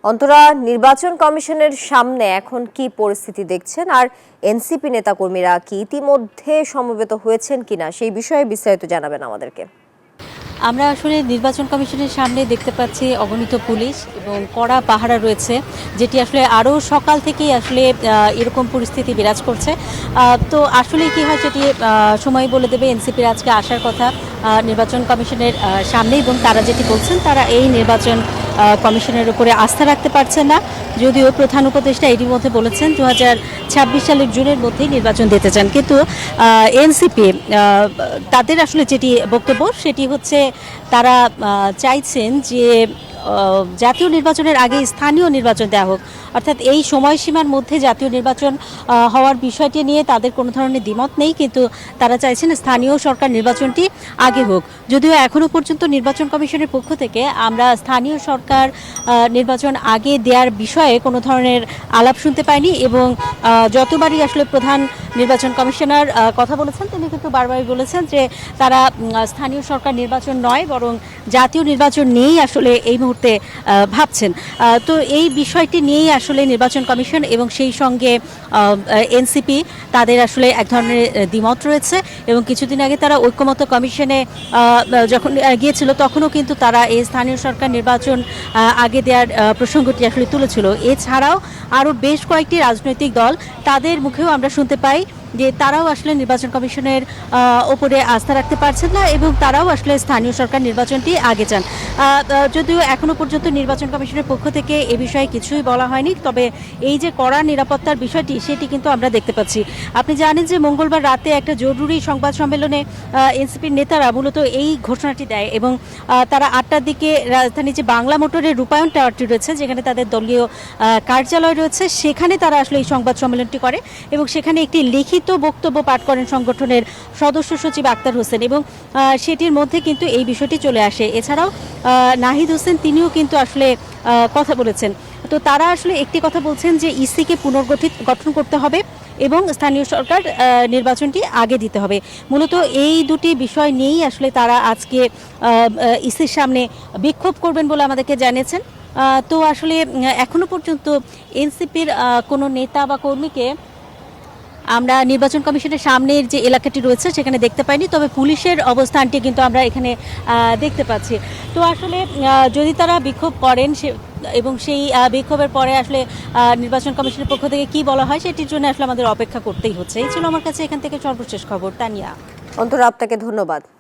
অন্তরা, নির্বাচন কমিশনের সামনে এখন কি পরিস্থিতি দেখছেন, আর এনসিপি নেতাকর্মীরা কি ইতিমধ্যে সমবেত হয়েছেন কিনা সেই বিষয়ে বিস্তারিত জানাবেন আমাদেরকে। আমরা আসলে নির্বাচন কমিশনের সামনে দেখতে পাচ্ছি অগণিত পুলিশ এবং কড়া পাহারা রয়েছে, যেটি আসলে আরও সকাল থেকেই আসলে এরকম পরিস্থিতি বিরাজ করছে। তো আসলে কি হয় সেটি সময় বলে দেবে। এনসিপির আজকে আসার কথা নির্বাচন কমিশনের সামনে, এবং তারা যেটি বলছেন তারা এই নির্বাচন কমিশনের উপরে আস্থা রাখতে পারছেন না। যদিও প্রধান উপদেষ্টা এটির মধ্যে বলেছেন 2026 সালের জুনের মধ্যেই নির্বাচন দিতে চান, কিন্তু এনসিপি তাদের আসলে যেটি বক্তব্য সেটি হচ্ছে তারা চাইছেন যে জাতীয় নির্বাচনের আগে স্থানীয় নির্বাচন দেওয়া হোক, অর্থাৎ এই সময়সীমার মধ্যে জাতীয় নির্বাচন হওয়ার বিষয়টি নিয়ে তাদের কোনো ধরনের দ্বিমত নেই, কিন্তু তারা চাইছেন স্থানীয় সরকার নির্বাচনটি আগে হোক। যদিও এখনও পর্যন্ত নির্বাচন কমিশনের পক্ষ থেকে আমরা স্থানীয় সরকার নির্বাচন আগে দেওয়ার বিষয়ে কোনো ধরনের আলাপ শুনতে পাইনি, এবং যতবারই আসলে প্রধান নির্বাচন কমিশনার কথা বলেছেন তিনি কিন্তু বারবারই বলেছেন যে তারা স্থানীয় সরকার নির্বাচন নয় বরং জাতীয় নির্বাচন নিয়েই আসলে এই মুহূর্তে ভাবছেন। তো এই বিষয়টি নিয়েই আসলে নির্বাচন কমিশন এবং সেই সঙ্গে এনসিপি তাদের আসলে এক ধরনের দ্বিমত রয়েছে, এবং কিছুদিন আগে তারা ঐক্যমত্য কমিশনে যখন গিয়েছিল তখনও কিন্তু তারা এই স্থানীয় সরকার নির্বাচন আগে দেওয়ার প্রসঙ্গটি আসলে তুলেছিল। এছাড়াও আরও বেশ কয়েকটি রাজনৈতিক দল তাদের মুখেও আমরা শুনতে পাই যে তারাও আসলে নির্বাচন কমিশনের ওপরে আস্থা রাখতে পারছেন না, এবং তারাও আসলে স্থানীয় সরকার নির্বাচনটি আগে চান। যদিও এখনও পর্যন্ত নির্বাচন কমিশনের পক্ষ থেকে এ বিষয়ে কিছুই বলা হয়নি, তবে এই যে কড়া নিরাপত্তার বিষয়টি সেটি কিন্তু আমরা দেখতে পাচ্ছি। আপনি জানেন যে মঙ্গলবার রাতে একটা জরুরি সংবাদ সম্মেলনে এনসিপির নেতারা মূলত এই ঘোষণাটি দেয়, এবং তারা 8টার দিকে রাজধানীর যে বাংলা মোটরের রূপায়ণ টাওয়ারটি রয়েছে যেখানে তাদের দলীয় কার্যালয় রয়েছে সেখানে তারা আসলে এই সংবাদ সম্মেলনটি করে, এবং সেখানে একটি লিখিত বক্তব্য পাঠ করেন সংগঠনের সদস্য সচিব আক্তার হোসেন, এবং সেটির মধ্যে কিন্তু এই বিষয়টি চলে আসে। এছাড়াও নাহিদ হোসেন তিনিও কিন্তু আসলে কথা বলেছেন। তো তারা আসলে একটি কথা বলছেন যে ইসিকে পুনর্গঠন করতে হবে এবং স্থানীয় সরকার নির্বাচনটি আগে দিতে হবে। মূলত এই দুটি বিষয় নিয়েই আসলে তারা আজকে ইসির সামনে বিক্ষোভ করবেন বলে আমাদেরকে জানিয়েছেন। তো আসলে এখনো পর্যন্ত এনসিপির কোনো নেতা বা কর্মীকে আমরা নির্বাচন কমিশনের সামনের যে এলাকাটি রয়েছে সেখানে দেখতে পাইনি, তবে পুলিশের অবস্থানটি কিন্তু আমরা এখানে দেখতে পাচ্ছি। তো আসলে যদি তারা বিক্ষোভ করেন এবং সেই বিক্ষোভের পরে আসলে নির্বাচন কমিশনের পক্ষ থেকে কি বলা হয় সেটির জন্য আসলে আমাদের অপেক্ষা করতেই হচ্ছে। এই ছিল আমার কাছে এখান থেকে সর্বশেষ খবর। তানিয়া। অন্তরা, আপনাকে ধন্যবাদ।